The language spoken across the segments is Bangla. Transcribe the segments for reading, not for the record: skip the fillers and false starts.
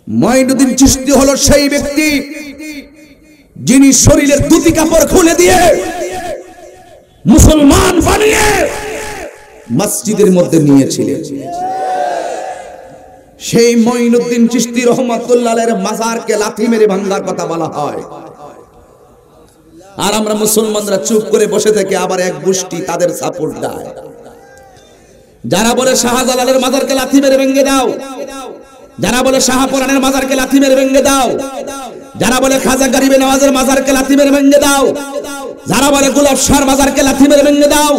মঈনুদ্দিন চিশতি হলো সেই ব্যক্তি যিনি শরীরের দুটি কাপড় খুলে দিয়ে মুসলমান বানিয়ে মসজিদের মধ্যে নিয়েছিলেন। সেই মঈনুদ্দিন চিশতি রহমাতুল্লাহ আলাইহির মাজারকে লাথি মেরে ভাঙার কথা বলা হয়, আর আমরা মুসলমানরা চুপ করে বসে থেকে আবার এক গোষ্ঠী তাদের সাপোর্ট দেয়। যারা বলে শাহজালালের মাজারকে লাথি মেরে ভেঙে দাও, যারা বলে শাহপুরানের মাজারকে লাথি মেরে ভেঙে দাও, যারা বলে খাজা গরিবে নওয়াজের মাজারকে লাথি মেরে ভেঙে দাও, যারা বলে গোলাপ শাহর মাজারকে লাথি মেরে ভেঙে দাও,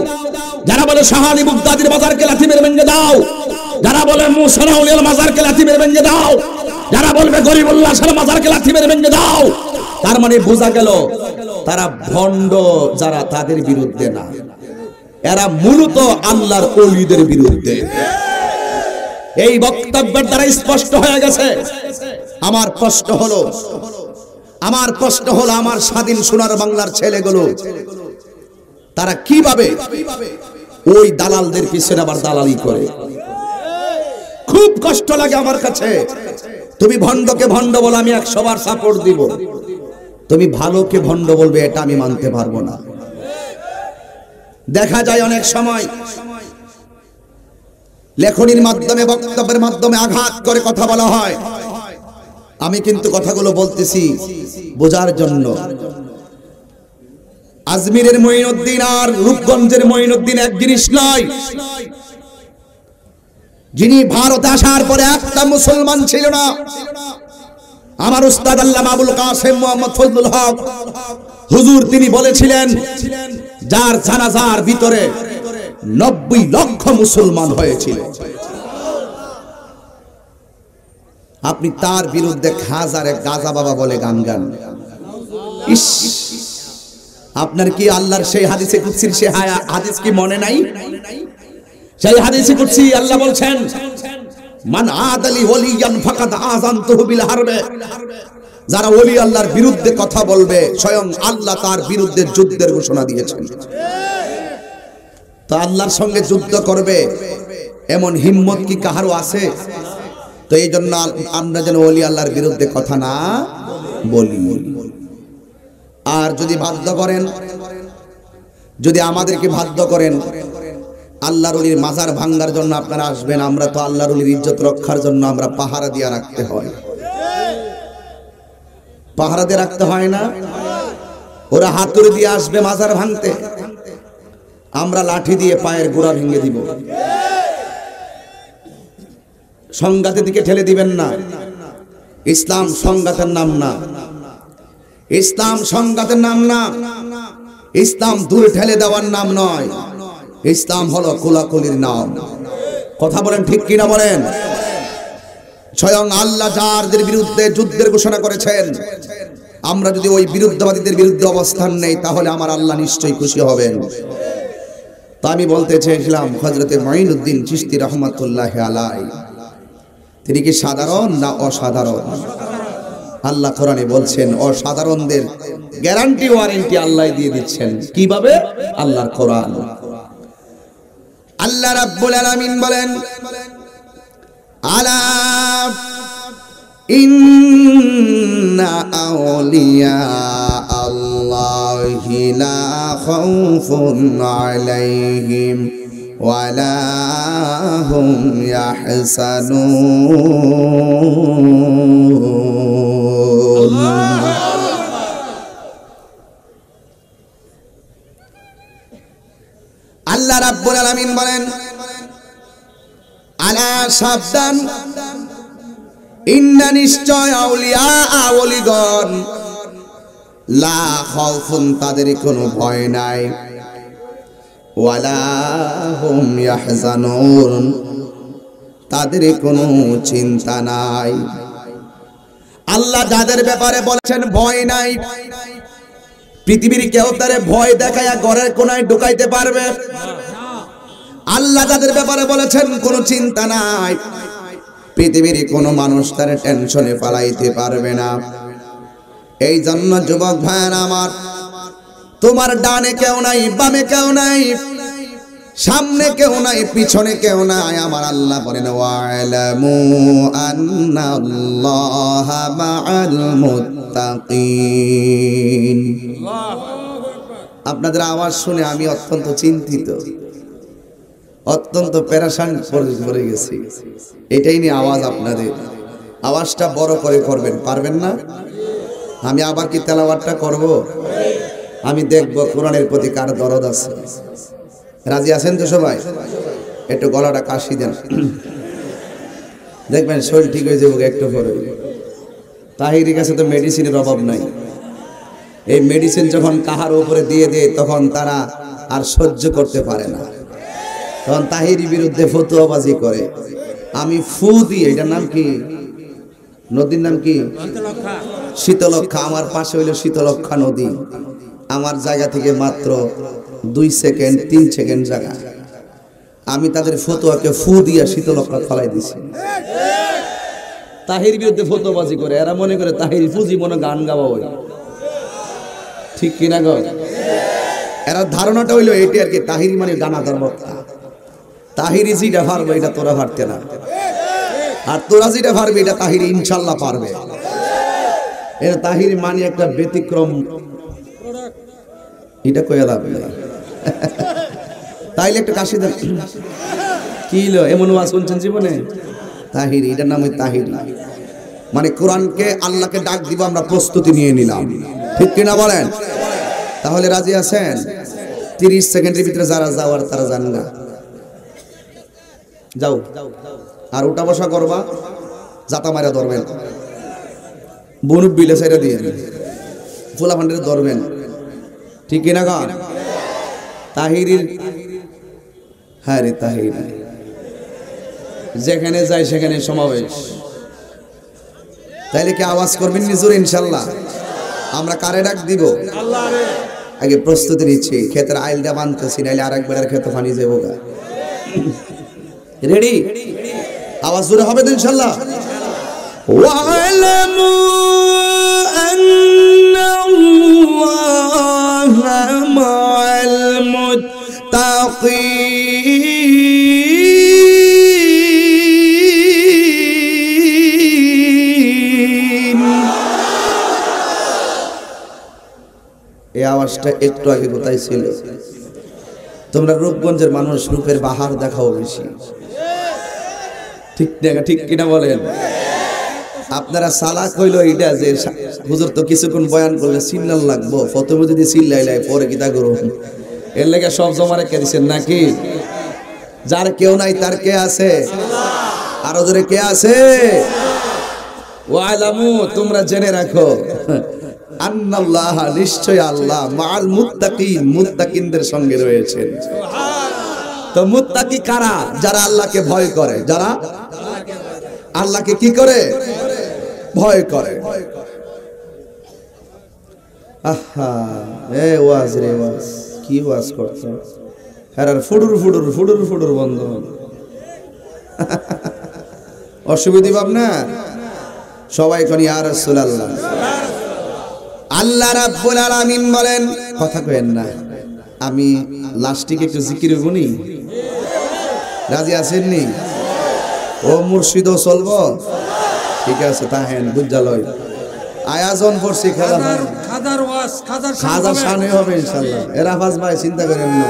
যারা বলে শাহ আলী মুগদাদির মাজারকে লাথি মেরে ভেঙে দাও, যারা বলে মুসা আউলিয়ার মাজারকে লাথি মেরে ভেঙে দাও, যারা বলবে গরিবুল্লাহ শাহর মাজারকে লাথি মেরে ভেঙে দাও, তার মানে বোঝা গেল তারা ভণ্ড, যারা তাদের বিরুদ্ধে না, এরা মূলত আল্লাহর ওলিদের বিরুদ্ধে। এই বক্তব্যের দ্বারা স্পষ্ট হয়ে গেছে। আমার প্রশ্ন হলো আমার স্বাধীন সোনার বাংলার ছেলেগুলো তারা কিভাবে ওই দালালদের পিছনে আবার দালালি করে? খুব কষ্ট লাগে আমার কাছে। তুমি ভণ্ডকে ভণ্ড বলো, আমি 100 বার সাপোর্ট দিব। তুমি ভালোকে ভণ্ড বলবে, এটা আমি মানতে পারবো না। দেখা যায় অনেক সময় লেখনির মাধ্যমে, বক্তব্যের মাধ্যমে আঘাত করে কথা বলা হয়। আমি কিন্তু কথাগুলো বলতেছি বোঝার জন্য। আজমিরের মঈনুদ্দিন আর রূপগঞ্জের মঈনুদ্দিন এক জিনিস নয়। যিনি ভারতে আসার পরে একটা মুসলমান ছিল না, আমার উস্তাদ আল্লামা আবুল কাসেম মুহাম্মদ ফজলুল হক হুজুর, তিনি বলেছিলেন যার জানাজার ভিতরে 90 লক্ষ মুসলমান হয়েছিল। আপনি তার বিরুদ্ধে খাজারে গাজা বাবা বলে গান গান। ইস, আপনার কি আল্লাহর সেই হাদিসে কুদসির সেই হাদিস কি মনে নাই? সেই হাদিসে কুদসি আল্লাহ বলছেন, মান আদালি ওলিয়ান ফাকাদ আযানতুহু বিল হারবে। যারা ওলি আল্লাহর বিরুদ্ধে কথা বলবে, স্বয়ং আল্লাহ তার বিরুদ্ধে যুদ্ধের ঘোষণা দিয়েছেন। তো আল্লাহর সঙ্গে যুদ্ধ করবে এমন হিম্মত কি কাহারও আছে? তো এই জন্য আমরা যেন ওলি আল্লাহর বিরুদ্ধে কথা না বলি। আর যদি বাধ্য করেন, যদি আমাদেরকে বাধ্য করেন আল্লাহর ওলির মাজার ভাঙার জন্য আপনারা আসবেন, আমরা তো আল্লাহর ওলির ইজ্জত রক্ষার জন্য আমরা পাহারা দিয়ে রাখতে হয়। পাহারা দিয়ে রাখতে হয় না? ওরা হাতুড়ি দিয়ে আসবে মাজার ভাঙতে, আমরা লাঠি দিয়ে পায়ের গোড়া ভেঙে দিব। সংঘাতের দিকে ঠেলে দিবেন না। ইসলাম সংঘাতের নাম না, ইসলাম সংঘাতের নাম না, ইসলাম দূরে ঠেলে দেওয়ার নাম নয়। ইসলাম হলো কোলাকুলির নাম। কথা বলেন ঠিক কিনা বলেন? স্বয়ং আল্লাহ যাদের বিরুদ্ধে যুদ্ধের ঘোষণা করেছেন, আমরা যদি ওই বিরুদ্ধবাদীদের বিরুদ্ধে অবস্থান নেই, তাহলে আমার আল্লাহ নিশ্চয়ই খুশি হবেন। তা আমি বলতে চেয়েছিলাম, হযরতে মঈনুদ্দিন চিশতি রহমাতুল্লাহ আলাইহি তিনি কি সাধারণ না অসাধারণ? আল্লাহ কোরআনে বলছেন অসাধারণদের গ্যারান্টি ওয়ারেন্টি আল্লাহ দিয়ে দিচ্ছেন। কিভাবে? আল্লাহর কোরআন। আল্লাহ রাব্বুল আলামিন বলেন, আলা ইন্না আউলিয়া আল্লাহি লা খাউফুন আলাইহিম ওয়ালা হুম ইয়াহসানুন। আল্লাহ রাব্বুল আলামিন বলেন, আলা সাবধান, ইন্না নিশ্চয় আউলিয়া আওলিগণ, লা খাউফুন তাদের কোনো ভয় নাই, ওয়ালা হুম ইয়াহজানুন তাদের কোনো চিন্তা নাই। আল্লাহ যাদের ব্যাপারে বলেছেন ভয় নাই, পৃথিবীর কেউ তারে ভয় দেখায়া ঘরের কোনায় ঢুকাইতে পারবে? আল্লাহ যাদের ব্যাপারে বলেছেন কোনো চিন্তা নাই, পৃথিবীর কোনো মানুষ তারে টেনশনে পালাইতে পারবে না। এই জন্য যুবক ভাইয়েরা আমার, তোমার ডানে কেউ নাই, বামে কেউ নাই, সামনে কেউ নাই, পিছনে কেউ নাই। আমার আল্লাহ বলেন ওয়ালামু আন্নাল্লাহা মাআল মুত্তাকিন। আপনাদের আওয়াজ শুনে আমি অত্যন্ত চিন্তিত, অত্যন্ত পেরেশান পড়ে গেছি। এটাই নিয়ে আওয়াজ আপনাদের। আওয়াজটা বড় করে করবেন, পারবেন না? আমি আবার কি তেলাওয়াতটা করব? আমি দেখব কোরআনের প্রতি কার দরদ আছে। রাজি আছেন তো সবাই? একটু গলাটা কাশি দেন, দেখবেন শরীর ঠিক হয়ে যাবে একটু পরে। তাহিরের কাছে তো মেডিসিনের অভাব নাই। এই মেডিসিন যখন কাহার উপরে দিয়ে দেয় তখন তারা আর সহ্য করতে পারে না, তখন তাহিরি বিরুদ্ধে ফতুয়াবাজি করে। আমি ফু দিই, এটার নাম কি? নদীর নাম কি? শীতলক্ষা। আমার পাশে হইল শীতলক্ষা নদী। আমার জায়গা থেকে মাত্র 2 সেকেন্ড 3 সেকেন্ড জায়গা। আমি তাদের ফতুয়াকে ফু দিয়া শীতলক্ষা ফলাই দিছি। তাহির বিরুদ্ধে ফতুয়াবাজি করে। এরা মনে করে তাহির ফুজি মনে গান গাওয়া হয়, ঠিক কিনা গো? এরা ধারণাটা হইলো এটি আর কি, তাহিরি মানে দানাদার বক্তা। তাহিরি যেটা পারবে এটা তোরা পারতে না, আর তোরা যেটা পারবে এটা তাহিরি ইনশাল্লাহ পারবে। এটা তাহিরি মানে একটা ব্যতিক্রম, এটা কইয়া যাবে না। তাইলে একটা কাশি দেন। কি হলো, এমন ওয়াজ শুনছেন জীবনে? তাহিরি, এটার নাম তাহিরি মানে কোরআনকে আল্লাহকে ডাক দিব, আমরা প্রস্তুতি নিয়ে নিলাম, ঠিক কিনা বলেন? তাহলে রাজি আছেন? 30 সেকেন্ডের ভিতরে যারা যাওয়ার তারা যান না, যাও। আর উঠা বসা করবা, জাতা মারা ধরবেন, বনুব বিলে সাইরা দিয়ে ফুলা ভান্ডারে ধরবেন, ঠিক কিনা গান? তাহিরির, হ্যাঁ রে তাহিরি, যেখানে যায় সেখানে সমাবেশ। তাইলে কি আওয়াজ করবেন নিজুর? ইনশাল্লাহ। আমরা কারে ডাক দিব? আগে প্রস্তুতি নিচ্ছি, ক্ষেতের আইলটা বানতেছি, নাইলে আর একবার ক্ষেতে পানি যাবো। রেডি? আওয়াজ জোরে হবে তো ইনশাল্লাহ। ওয়ালামু আন্নাল্লাহা মাআল মুত্তাকিন। এই আওয়াজটা একটু আগে কোথায় ছিল? তোমরা রূপগঞ্জের মানুষ, রূপের বাহার দেখাও বেশি, ঠিক না? ঠিক কিনা বলেন? আপনারা সালাক হইল এইটা যে হুজুর তো কিছুক্ষণ বয়ান করলে চিল্লান লাগবো, প্রথমে যদি চিল্লাইলাই পরে কি তা করুন, এর লেগে সব জমা রেখে দিচ্ছেন নাকি? যার কেউ নাই তার কে আছে? আরো জোরে কে আছে? ওয়ালামু, তোমরা জেনে রাখো, আন্নাল্লাহ, নিশ্চয় আল্লাহ, মাআল মুত্তাকিন, মুত্তাকিনদের সঙ্গে রয়েছেন। তো মুত্তাকি কারা? যারা আল্লাহকে ভয় করে, যারা আল্লাহকে কি করে? ভয় করে। আহা, এ ওয়াজ রে ওয়াজ, কি ওয়াজ করছ? হ্যাঁ, ফুডুর ফুডুর ফুডুর ফুডুর বন্ধ। অসুবিধা ভাব না, সবাই কোন ইয়া রাসূলুল্লাহ। আল্লাহ রাব্বুল আলামিন বলেন, কথা কইেন না, আমি লাস্টিকে একটু জিকির গুনি, রাজি আছেননি? ও মুর্শিদও চলবো, ঠিক আছে? তাহেন বুঝালয় আয়োজন করছি, খেলা হয়, খাজার শানে হবে ইনশাআল্লাহ। এরাফাজ ভাই চিন্তা করেন না।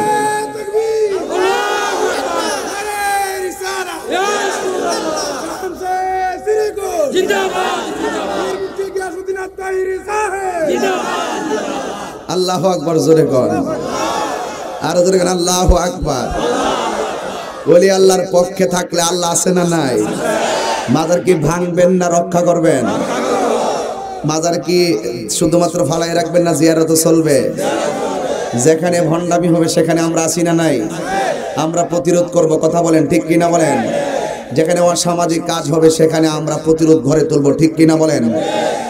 আল্লাহু আকবার, জোরে কর, আরো জোরে কর, আল্লাহু আকবার। ওলি আল্লাহর পক্ষে থাকলে আল্লাহ আছে না নাই? মাজার কি ভাঙবেন না রক্ষা করবেন? মাজার কি শুধুমাত্র ফালাই রাখবেন না জিয়ারত চলবে? যেখানে ভণ্ডামি হবে সেখানে আমরা আছি না নাই? আমরা প্রতিরোধ করব, কথা বলেন, ঠিক কিনা বলেন? যেখানে অসামাজিক কাজ হবে সেখানে আমরা প্রতিরোধ গড়ে তুলবো, ঠিক কিনা বলেন?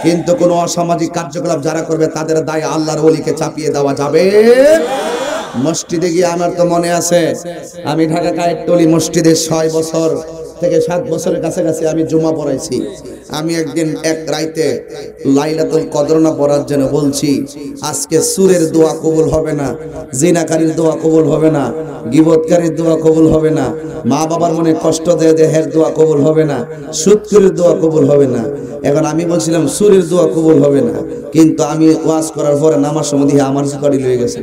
কিন্তু কোন অসামাজিক কার্যকলাপ যারা করবে তাদের দায় আল্লাহর ওলিকে চাপিয়ে দেওয়া যাবে। মসজিদে গিয়ে আমার তো মনে আছে, আমি ঢাকা কায়েততলী মসজিদে 6 বছর থেকে 7 বছরের কাছাকাছি আমি জুমা পড়াইছি। আমি একদিন এক রাইতে লাইলাতুল কদর না পড়ার জন্য বলছি, আজকে সুরের দোয়া কবুল হবে না, জিনাকারীর দোয়া কবুল হবে না, গীবতকারীর দোয়া কবুল হবে না, মা বাবার মনে কষ্ট দেয় দেহের দোয়া কবুল হবে না, সুদখোরের দোয়া কবুল হবে না। এখন আমি বলছিলাম সুরের দোয়া কবুল হবে না, কিন্তু আমি ওয়াজ করার পরে নামার সময় দিয়ে আমার জুতাটি লয়ে গেছে।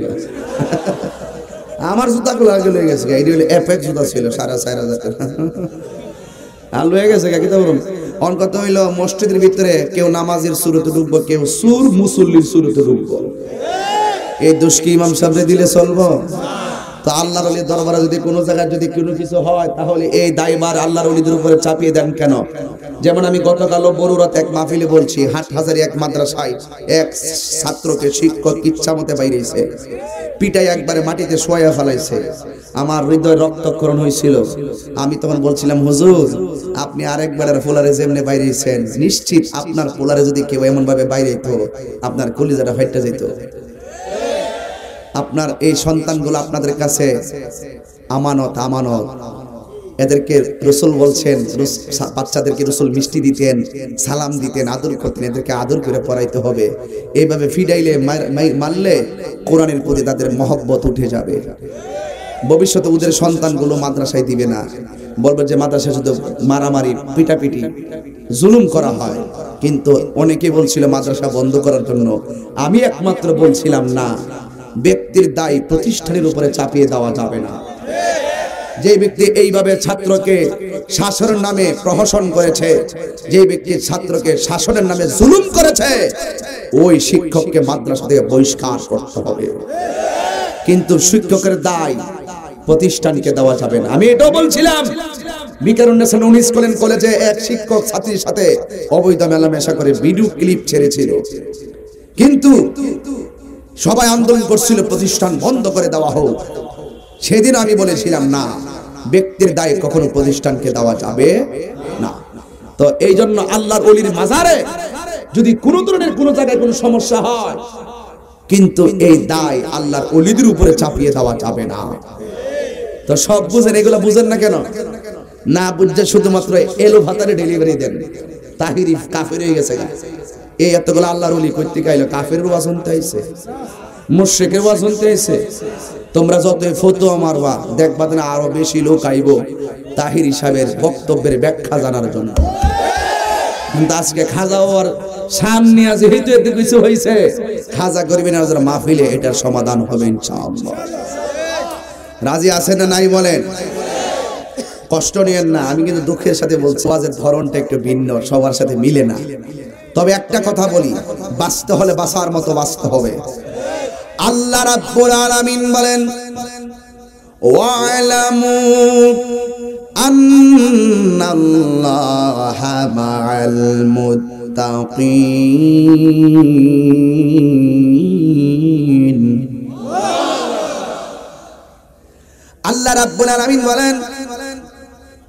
আমার জুতাগুলো আগে লয়ে গেছে, এটি হলো এফেক্ট জুতা ছিল 4,500 টাকা আর লয়ে গেছে। কি তো বলুন, অনকত হইলো মসজিদের ভিতরে কেউ নামাজের সুরতে ঢুকবো, কেউ সুর মুসল্লির সুরতে ঢুকবো। এই দোষ কি ইমাম সাহেব দিলে চলবো? তো আল্লাহর ওলির দরবারে যদি কোনো জায়গায় যদি কোনো কিছু হয়, তাহলে এই দায়ভার আল্লাহর ওলিদের উপরে চাপিয়ে দেন কেন? যেমন আমি গতকাল বরুরাত এক মাহফিলে বলছি, হাটহাজারী এক মাদ্রাসায় এক ছাত্রকে শিক্ষক ইচ্ছামতে বাইরেছে, পিটাই একবারে মাটিতে শোয়া ফেলাইছে। আমার হৃদয় রক্তক্ষরণ হয়েছিল। আমি তখন বলছিলাম, হুজুর আপনি আরেকবারের পোলারে যেমনে বাইরেছেন, নিশ্চিত আপনার পোলারে যদি কেউ এমন ভাবে বাইরে হইতো, আপনার কলিজাটা ফাইটা যেত। আপনার এই সন্তানগুলো আপনাদের কাছে আমানত, আমানত। এদেরকে রাসূল বলছেন, বাচ্চাদেরকে রাসূল মিষ্টি দিতেন, সালাম দিতেন, আদর করতেন। এদেরকে আদর করে পড়াইতে হবে। এইভাবে ফিডাইলে মারলে কোরআনের প্রতি তাদের মহব্বত উঠে যাবে। ভবিষ্যতে ওদের সন্তানগুলো মাদ্রাসায় দিবে না, বলবে যে মাদ্রাসায় শুধু মারামারি, পিটাপিটি, জুলুম করা হয়। কিন্তু অনেকে বলছিল মাদ্রাসা বন্ধ করার জন্য। আমি একমাত্র বলছিলাম না, ব্যক্তির দায় প্রতিষ্ঠানের উপরে চাপিয়ে দেওয়া যাবে না। যে ব্যক্তি এইভাবে ছাত্রকে শাসনের নামে প্রহসন করেছে, যে ব্যক্তি ছাত্রকে শাসনের নামে জুলুম করেছে, ওই শিক্ষককে মাদ্রাসা থেকে বহিষ্কার করতে হবে। কিন্তু শিক্ষকের দায় প্রতিষ্ঠানকে দেওয়া যাবে না। আমি এটাও বলছিলাম, বিকারুন্নেসা উনিশ কলেজে এক শিক্ষক ছাত্রীর সাথে অবৈধ মেলামেশা করে ভিডিও ক্লিপ ছেড়েছিল, কিন্তু সবাই আন্দোলন করছিল প্রতিষ্ঠান বন্ধ করে দেওয়া হোক। সেদিন আমি বলেছিলাম, না, ব্যক্তির দায় কখনো প্রতিষ্ঠানকে দেওয়া যাবে না। তো এই জন্য আল্লাহর ওলির মাজারে যদি কোনো ধরনের কোনো জায়গায় কোনো সমস্যা হয়, কিন্তু এই দায় আল্লাহর ওলিদের উপরে চাপিয়ে দেওয়া যাবে না। তো সব বুঝেন, এগুলো বুঝেন না কেন? না বুঝে শুধুমাত্র এলো ভাতারে ডেলিভারি দেন। তাহিরি কাফের হয়ে গেছে। এই এতগুলো আল্লাহর ওলি করতে গাইলো, কাফেরের ওয়াজ শুনতে আইছে, মুশরিকের ওয়াজ শুনতে আইছে। তোমরা যতই ফতোয়া মারবা, দেখবা না আরো বেশি লোক আইব তাহিরি সাহেবের বক্তব্যের ব্যাখ্যা জানার জন্য। কিন্তু আজকে খাজা ওর সামনে যেহেতু এত কিছু হয়েছে, খাজা গরিব নওয়াজের মাহফিলে এটার সমাধান হবে ইনশাআল্লাহ। রাজি আছেন না নাই বলেন? কষ্ট নিয়েন না। আমি কিন্তু দুঃখের সাথে বলছি, ওয়াজের ধরনটা একটু ভিন্ন, সবার সাথে মিলে না। তবে একটা কথা বলি, বাঁচতে হলে বাঁচার মতো বাঁচতে হবে। আল্লাহ রাব্বুল আলামিন বলেন, ওয়া'লামু আন্নাল্লাহা মা'আল মুত্তাকিন। আল্লাহ রাব্বুল আলামিন বলেন,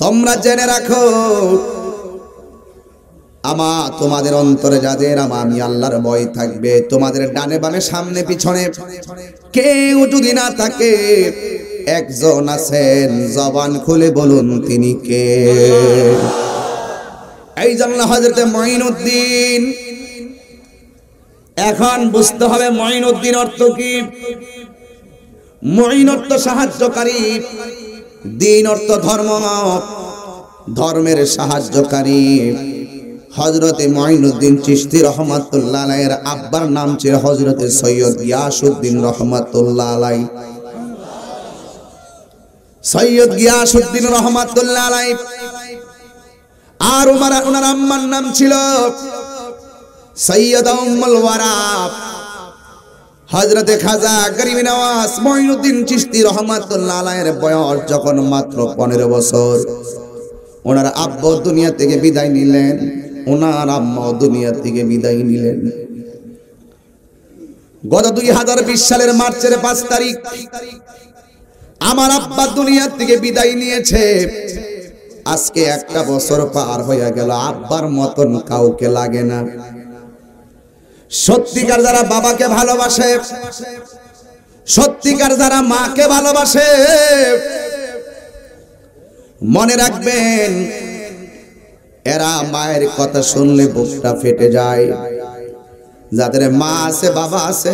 তোমরা জেনে রাখো, তোমাদের অন্তরে যাদের আমি আল্লাহর ভয় থাকবে, তোমাদের ডানে বামে সামনে পিছনে কেউ যদি না থাকে, একজন আছেন, জবান খুলে বলুন তিনি কে? এই জন্য হযরত মুঈনুদ্দিন, এখন বুঝতে হবে মুঈনুদ্দিন অর্থ কি। মুঈন অর্থ সাহায্যকারী, দ্বীন অর্থ ধর্ম, ধর্মের সাহায্যকারী। হযরতে মুঈনুদ্দিন চিশতি রাহমাতুল্লাহ আলাইহির আব্বার নাম ছিল হযরতে সৈয়দ গিয়াসউদ্দিন রাহমাতুল্লাহ আলাইহি। সৈয়দ গিয়াসউদ্দিন রাহমাতুল্লাহ আলাইহি। আর ওনার আম্মার নাম ছিল সৈয়দা উম্মুল ওয়ারা। হযরতে খাজা গরিব নওয়াজ মুঈনুদ্দিন চিশতি রাহমাতুল্লাহ আলাইহির বয়স যখন মাত্র 15 বছর, ওনার আব্বা দুনিয়া থেকে বিদায় নিলেন, ওনার আম্মা দুনিয়া থেকে বিদায় নিলেন। গত 2020 সালের মার্চের 5 তারিখ আমার আব্বা দুনিয়া থেকে বিদায় নিয়েছে। আজকে 1 বছর পার হয়ে গেল, আব্বার মতন কাউকে লাগে না। সত্যিকার যারা বাবাকে ভালোবাসে, সত্যিকার যারা মাকে ভালোবাসে, মনে রাখবেন, এরা মায়ের কথা শুনলে বুকটা ফেটে যায়। যাদের মা আছে বাবা আছে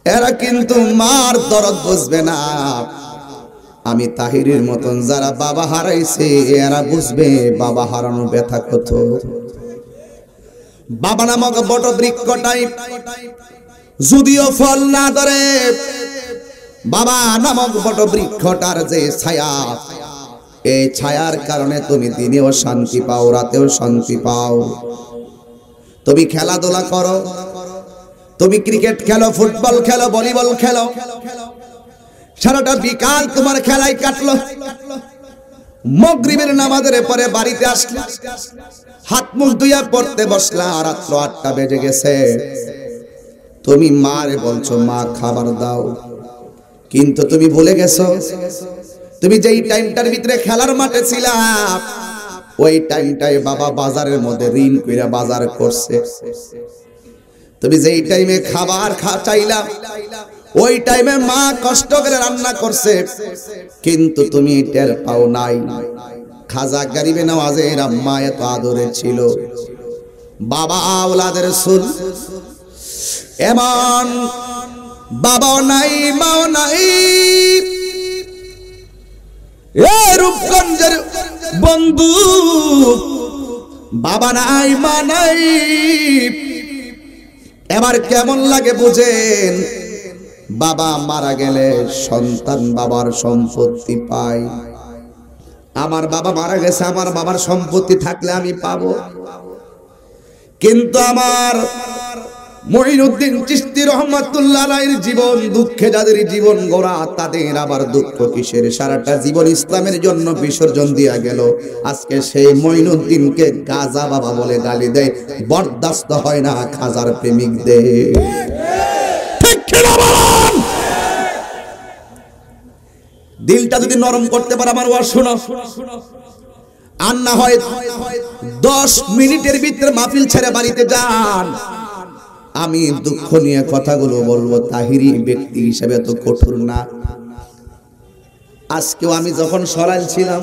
এরা কিন্তু মার দরদ বুঝবে না। আমি তাহিরের মতন যারা বাবা হারাইছে এরা বুঝবে বাবা হারানো ব্যথা কত। বাবা নামক বট বৃক্ষটাই যদিও ফল না ধরে, বাবা নামক বট বৃক্ষটার যে ছায়া, এই ছায়ার কারণে তুমি দিনেও শান্তি পাও, রাতেও শান্তি পাও। তুমি খেলাধুলা করো, তুমি ক্রিকেট খেলো, ফুটবল খেলো, ভলিবল খেলো, সারাটা বিকাল তোমার খেলায় কাটলো। মাগরিবের নামাজের পরে বাড়িতে আসলে হাত মুখ ধুইয়া পড়তে বসলা, রাত 8টা বেজে গেছে। তুমি মারে বলছো মা খাবার দাও, কিন্তু তুমি ভুলে গেছো তুমি যেই টাইমটার ভিতরে খেলার মাঠে ছিলা ওই টাইমটায় বাবা বাজারের মধ্যে ঋণ কইরা বাজার করছে। তুমি যেই টাইমে খাবার চাইলা ওই টাইমে মা কষ্ট করে রান্না করছে, কিন্তু তুমি টের পাও নাই। খাজা গরিবে নওয়াজের আম্মা এত আদরে ছিল। বাবা আওলাদের রাসূল, এমন বাবাও নাই মাও নাই। এ রূপগঞ্জের বন্ধু, বাবা নাই মা নাই, এবার কেমন লাগে বুঝেন। বাবা মারা গেলে সন্তান বাবার সম্পত্তি পায়। আমার বাবা মারা গেছে, আমার বাবার সম্পত্তি থাকলে আমি পাবো, কিন্তু আমার মঈনুদ্দিন চিশতি রহমাতুল্লাহ আলাইহির জীবন দুঃখে যাদের জীবন গোড়া তাদের আবার দুঃখ কিসের? সারাটা জীবন ইসলামের জন্য বিসর্জন দিয়া গেল, আজকে সেই মঈনুদ্দিনকে গাজা বাবা বলে গালি দেয়, বরদাস্ত হয় না খাজার প্রেমিকদের। ঠিক কি না বলেন? দিলটা যদি নরম করতে পারে আমার ওয়াজ শোনো, আর না হয় 10 মিনিটের ভিতরে মাহফিল ছেড়ে বাড়িতে যান। আমি দুঃখ নিয়ে কথাগুলো বলবো, তাহিরি ব্যক্তি হিসেবে তো কঠোর না। আজকেও আমি যখন সরাইল ছিলাম,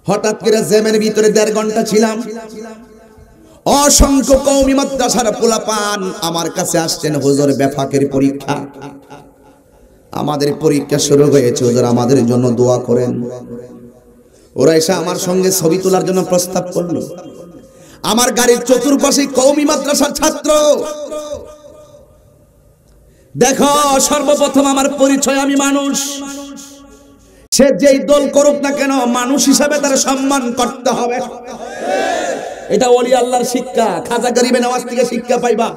হঠাৎ করে জ্যামের ভিতরে 1.5 ঘন্টা ছিলাম, অসংখ্য কওমি মাদ্রাসার পোলাপান আমার কাছে আসছেন, হুজুর বেফাকের পরীক্ষা, আমাদের পরীক্ষা শুরু হয়েছে, হুজুর আমাদের জন্য দোয়া করেন। ওরা এসে আমার সঙ্গে ছবি তোলার জন্য প্রস্তাব করলো। আমার গাড়ির চতুর্পাশে কওমি মাদ্রাসার ছাত্র। দেখো, সর্বপ্রথম আমার পরিচয়, আমি মানুষ। সে যেই দল করুক না কেন, মানুষ হিসাবে তার সম্মান করতে হবে। এটা ওলি আল্লাহর শিক্ষা। খাজা গরিবে নওয়াজ থেকে শিক্ষা পাইবা।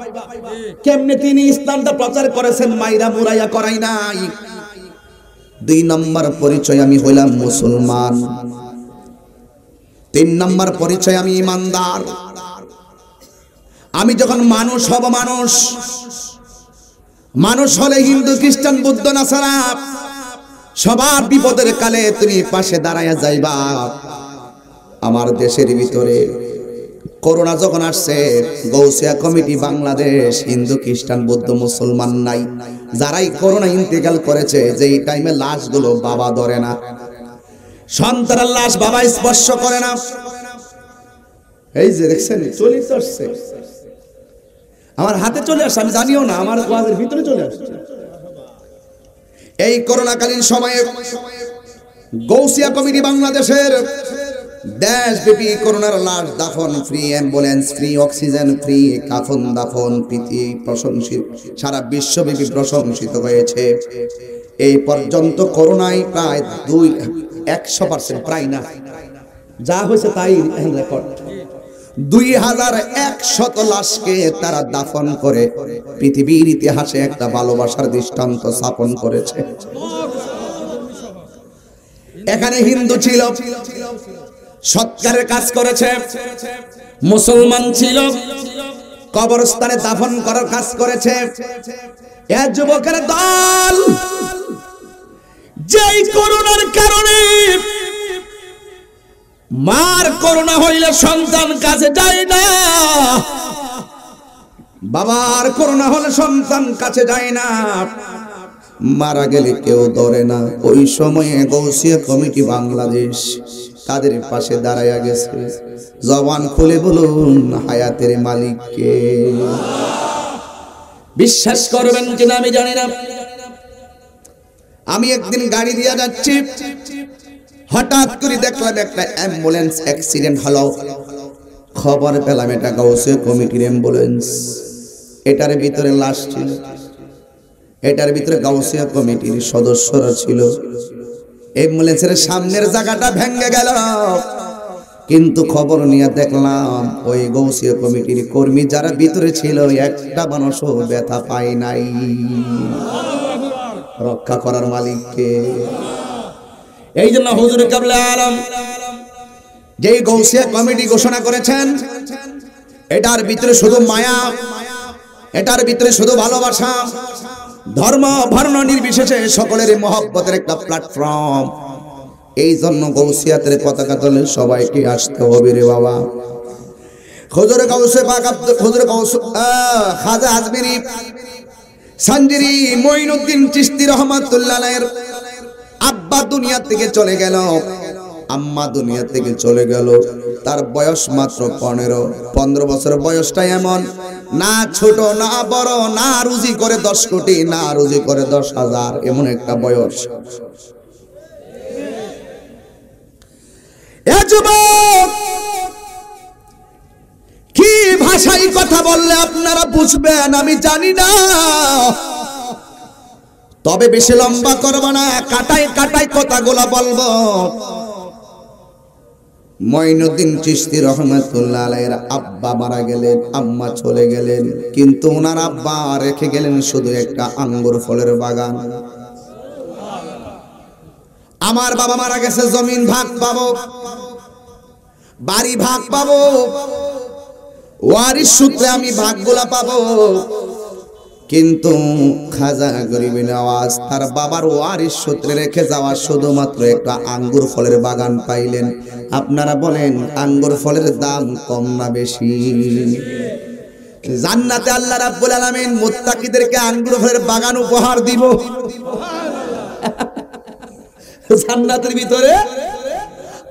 কেমনে তিনি ইসলামটা প্রচার করেছেন, মাইরা মুরাইয়া করাই নাই। 2 নম্বর পরিচয়, আমি হইলাম মুসলমান। 3 নম্বর পরিচয়, আমি ইমানদার। আমি যখন মানুষ হব, মানুষ হলে হিন্দু খ্রিস্টান বৌদ্ধ নাসারা সবার বিপদের কালে তুমি পাশে দাঁড়ায়া যাইবা। আমার দেশের ভিতরে করোনা যখন আসছে, গৌসিয়া কমিটি বাংলাদেশ হিন্দু খ্রিস্টান বৌদ্ধ মুসলমান নাই, যারাই করোনা ইন্তেকাল করেছে, যেই টাইমে লাশগুলো বাবা ধরে না, সন্তানের লাশ বাবা স্পর্শ করে না। এই যে দেখছেন চলে আসছে, আমার হাতে চলে আসছে, আমি জানিও না, আমার ওয়াজের ভিতরে চলে আসছে। এই করোনাকালীন সময়ে গৌসিয়া কমিটি বাংলাদেশের দেশব্যাপী করোনার লাশ দাফন free, ambulance free, oxygen free, কাফন দাফন পৃথিবী প্রশংসিত, সারা বিশ্বব্যাপী প্রশংসিত হয়েছে। এই পর্যন্ত করোনায় প্রায় 100%, প্রায় না, যা হয়েছে তাই রেকর্ড, 2100 লাশকে তারা দাফন করে পৃথিবীর ইতিহাসে একটা ভালোবাসার দৃষ্টান্ত স্থাপন করেছে। এখানে হিন্দু ছিল, সৎকারের কাজ করেছে, মুসলমান ছিল, কবরস্থানে দাফন করার কাজ করেছে। এ যুবকের দল যেই করোনার কারণে, মার করোনা হইলে সন্তান কাছে যায় না, বাবার করোনা হলে সন্তান কাছে যায় না, মারা গেলে কেউ ধরে না। ওই সময়ে গৌসিয়া কমিটি বাংলাদেশ তাদের পাশে দাঁড়াইয়া গেছে। জবান খুলে বলুন হায়াতের মালিক কে? বিশ্বাস করবেন কিনা আমি জানি না। আমি একদিন গাড়ি দিয়ে যাচ্ছি, হঠাৎ করে দেখলাম একটা অ্যাম্বুলেন্স অ্যাক্সিডেন্ট হলো। খবর পেলাম এটা গাউসিয়া কমিটির অ্যাম্বুলেন্স। এটার ভিতরে লাশ ছিল, এটার ভিতরে গাউসিয়া কমিটির সদস্যরা ছিল। অ্যাম্বুলেন্সের সামনের জায়গাটা ভেঙে গেল, কিন্তু খবর নিয়ে দেখলাম ওই গাউসিয়া কমিটির কর্মী যারা ভিতরে ছিল একটা মানুষও ব্যথা পায় নাই। রক্ষা করার মালিক কে? এই জন্য হুজুর কাবলা আলম যে গাউসিয়া কমিটি ঘোষণা করেছেন, এটার ভিতরে শুধু মায়া, এটার ভিতরে শুধু ভালোবাসা, ধর্ম বর্ণ নির্বিশেষে সকলের মহব্বতের একটা প্ল্যাটফর্ম। এই জন্য গাউসিয়াতের পতাকা তলে সবাইকে আসতে হবে রে বাবা। হুজুর গাউসে পাক হুজুর গাউস খাজা আজমিরি সঞ্জিরি মঈনুদ্দিন চিশতি রাহমাতুল্লাহ আলাইহির আব্বা দুনিয়া থেকে চলে গেল, আম্মা দুনিয়া থেকে চলে গেল। তার বয়স মাত্র 15 বছর। বয়সটা এমন না ছোট না বড়, না রুজি করে 10 কোটি, না রুজি করে 10,000, এমন একটা বয়স। এ যুবক, কি ভাষায় কথা বললে আপনারা বুঝবেন আমি জানি না, তবে বেশি লম্বা করব না, কাটাই কাটাই কথাগুলো বলবো। মঈনুদ্দিন চিশতি রহমাতুল্লাহ আলাইহির আব্বা মারা গেলেন, আম্মা চলে গেলেন, কিন্তু ওনার আব্বা রেখে গেলেন শুধু একটা আঙ্গুর ফলের বাগান। আমার বাবা মারা গেছে, জমিন ভাগ পাবো, বাড়ি ভাগ পাবো, ওয়ারিশ সূত্রে আমি ভাগগুলা পাবো, কিন্তু খাজা গরিবী নওয়াজ তার বাবার ওয়ারিশ সূত্রে রেখে যাওয়া শুধুমাত্র একটা আঙ্গুর ফলের বাগান পাইলেন। আপনারা বলেন আঙ্গুর ফলের দাম কম না বেশি? জান্নাতে আল্লাহ রাব্বুল আলামিন মুত্তাকিদেরকে আঙ্গুর ফলের বাগান উপহার দিব। জান্নাতের ভিতরে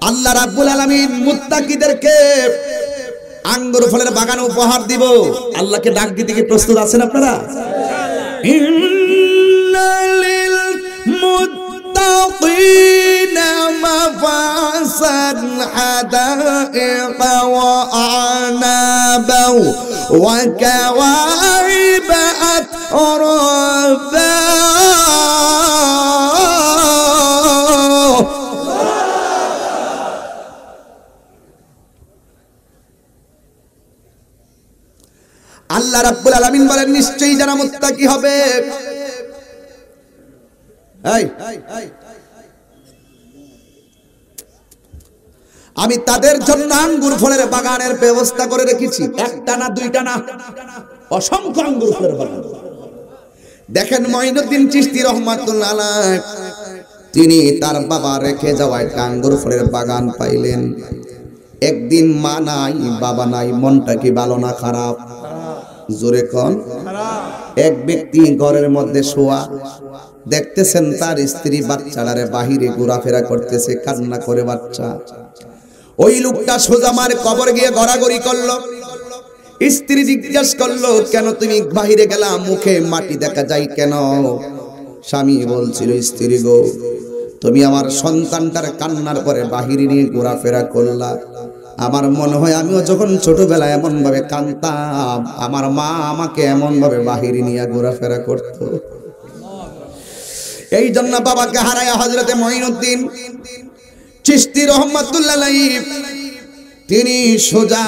আল্লাহ রাব্বুল আলামিন মুত্তাকিদেরকে আঙ্গুর ফলের বাগান উপহার দিব। আল্লাহকে ডাক দিতে কি প্রস্তুত আছেন আপনারা? ইন্নালিল মুত্তাকিনা মাফাসান হাদাইকা ওয়া আনাবা ওয়া কাওয়াইবা আতরাবা। আল্লাহ রাব্বুল আলামিন বলেন নিশ্চয়ই যারা মুত্তাকি হবে, আমি তাদের জন্য আঙ্গুর ফলের বাগানের ব্যবস্থা করে রেখেছি। একটা না দুইটা না, অসংখ্য আঙ্গুর ফলের বাগান। দেখেন মঈনুদ্দিন চিশতি রহমাতুল্লাহ আলাইহি তিনি তার বাবা রেখে যাওয়া একটা আঙ্গুর ফলের বাগান পাইলেন। একদিন মা নাই, বাবা নাই, মনটা কি ভালো না খারাপ? জোরে কোন? এক ব্যক্তি ঘরের মধ্যে শোয়া, দেখতেছেন তার স্ত্রী বাচ্চাটারে বাহিরে ঘোরাফেরা করতেছে, কান্না করে বাচ্চা। ওই লোকটা সোজা মার কবর গিয়ে গড়াগড়ি করলো। স্ত্রী জিজ্ঞাসা করলো, কেন তুমি বাহিরে গেলা, মুখে মাটি দেখা যায় কেন? স্বামী বলছিল, স্ত্রী গো, তুমি আমার সন্তানটার কান্নার পরে বাহিরে নিয়ে ঘোরাফেরা করলা। আমার মনে হয় আমিও যখন ছোটবেলায় এমন ভাবে কাঁদতাম, আমার মা আমাকে এমন ভাবে বাহিরে নিয়ে ঘোরাফেরা করত। এই জন্য বাবাকে হারায় হযরতে মঈনুদ্দিন চিশতি রহমাতুল্লাহ আলাইহি তিনি সোজা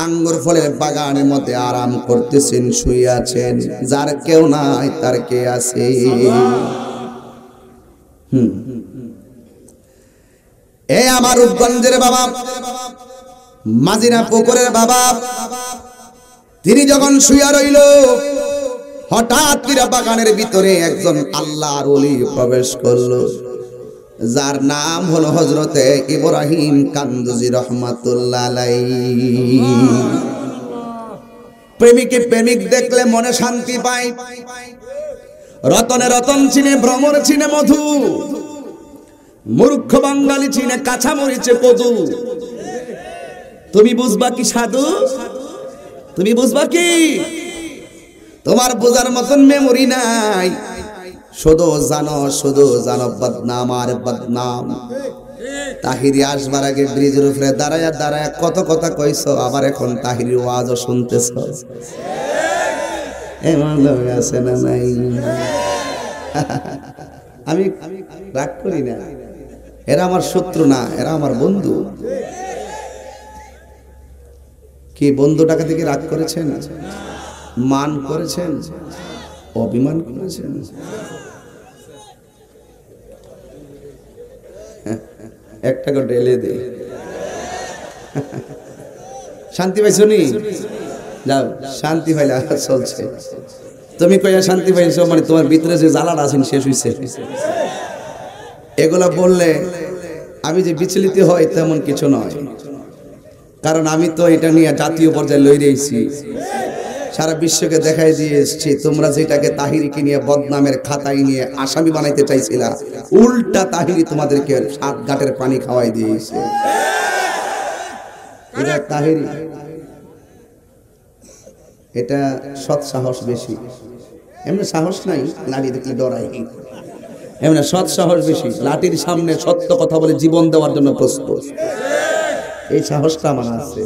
আঙ্গুর ফলের বাগানের মধ্যে আরাম করতেছেন, শুয়ে আছেন। যার কেউ নাই তার কে আছে? এ আমার রূপগঞ্জের বাবা, মাজিরা পুকুরের বাবা, তিনি যখন শুয়ে রইল, হঠাৎ করে বাগানের ভিতরে একজন আল্লাহর ওলি প্রবেশ করলো, যার নাম হলো হযরতে ইব্রাহিম কান্দুজি রহমাতুল্লাহ আলাইহি। প্রেমিক দেখলে মনে শান্তি পায়। রতনে রতন চিনে ভ্রমর চিনে মধু, মূর্খ বাঙালি চিনে কাঁচা মরিচে কদু। তুমি বুঝবা কি সাধু? তুমি বুঝবা কি? তোমার বোঝার মতন মেমোরি নাই। শুধু জানো বদনাম আর বদনাম। তাহিরি আসবার আগে ব্রিজের উপরে দাঁড়ায়া দাঁড়ায়া কত কথা কইছো, আবার এখন তাহিরি ওয়াজও শুনতেছ। এমন লোক আছে না নাই? আমি রাগ করি না, এরা আমার শত্রু না, এরা আমার বন্ধু। কি বন্ধুটাকে থেকে রাগ করেছেন, মান করেছেন, অভিমান করেছেন? একটা করে ঢেলে দে। শান্তি পাইছো নি? যাও, শান্তি পাইলে চলছে। তুমি কইয়া শান্তি পাইছো মানে তোমার ভিতরে যে জ্বালাটা আছেন শেষ হইছে। এগুলা বললে আমি যে বিচলিত হই তেমন কিছু নয়, কারণ আমি তো এটা নিয়ে জাতীয় পর্যায়ে লই রয়েছি, সারা বিশ্বকে দেখাই দিয়ে এসছি। তোমরা যেটাকে তাহিরিকে নিয়ে বদনামের খাতায় নিয়ে আসামি বানাইতে চাইছিলা, উল্টা তাহিরি তোমাদেরকে 7 ঘাটের পানি খাওয়াই দিয়েছে। এটা তাহিরি, এটা সৎ সাহস বেশি। এমনি সাহস নাই, লাঠি দেখলে ডরাই। এমনি সৎ সাহস বেশি, লাঠির সামনে সত্য কথা বলে জীবন দেওয়ার জন্য প্রস্তুত। এই সাহসটা আমার আছে।